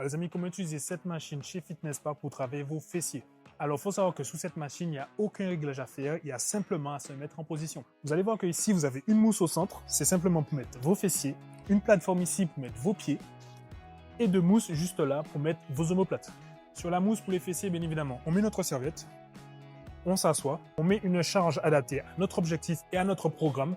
Alors les amis, comment utiliser cette machine chez Fitness Park pour travailler vos fessiers? Alors il faut savoir que sous cette machine, il n'y a aucun réglage à faire, il y a simplement à se mettre en position. Vous allez voir que ici, vous avez une mousse au centre, c'est simplement pour mettre vos fessiers, une plateforme ici pour mettre vos pieds, et deux mousses juste là pour mettre vos omoplates. Sur la mousse pour les fessiers, bien évidemment, on met notre serviette, on s'assoit, on met une charge adaptée à notre objectif et à notre programme.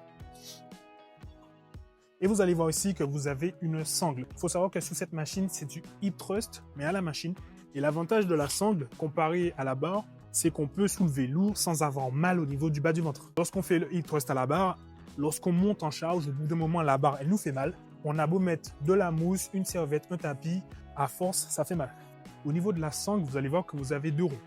Et vous allez voir ici que vous avez une sangle. Il faut savoir que sous cette machine, c'est du hip thrust, mais à la machine. Et l'avantage de la sangle, comparé à la barre, c'est qu'on peut soulever lourd sans avoir mal au niveau du bas du ventre. Lorsqu'on fait le hip thrust à la barre, lorsqu'on monte en charge, au bout d'un moment, la barre, elle nous fait mal. On a beau mettre de la mousse, une serviette, un tapis, à force, ça fait mal. Au niveau de la sangle, vous allez voir que vous avez deux ronds.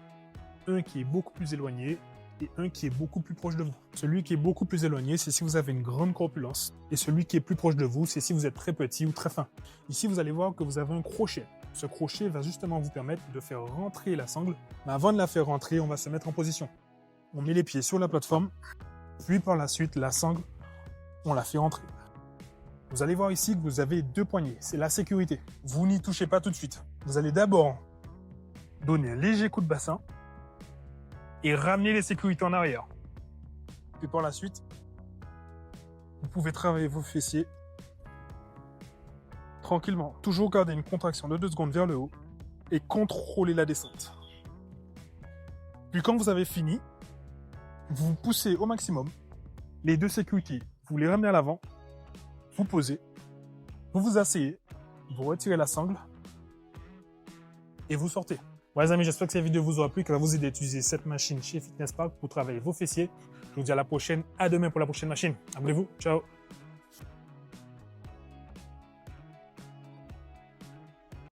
Un qui est beaucoup plus éloigné et un qui est beaucoup plus proche de vous. Celui qui est beaucoup plus éloigné, c'est si vous avez une grande corpulence. Et celui qui est plus proche de vous, c'est si vous êtes très petit ou très fin. Ici, vous allez voir que vous avez un crochet. Ce crochet va justement vous permettre de faire rentrer la sangle. Mais avant de la faire rentrer, on va se mettre en position. On met les pieds sur la plateforme. Puis par la suite, la sangle, on la fait rentrer. Vous allez voir ici que vous avez deux poignées. C'est la sécurité. Vous n'y touchez pas tout de suite. Vous allez d'abord donner un léger coup de bassin et ramener les sécurités en arrière. Puis par la suite, vous pouvez travailler vos fessiers tranquillement. Toujours garder une contraction de 2 secondes vers le haut et contrôler la descente. Puis quand vous avez fini, vous poussez au maximum. Les deux sécurités, vous les ramenez à l'avant, vous posez, vous vous asseyez, vous retirez la sangle et vous sortez. Voilà les amis, j'espère que cette vidéo vous aura plu, qu'elle va vous aider à utiliser cette machine chez Fitness Park pour travailler vos fessiers. Je vous dis à la prochaine, à demain pour la prochaine machine. Abonnez-vous, ciao.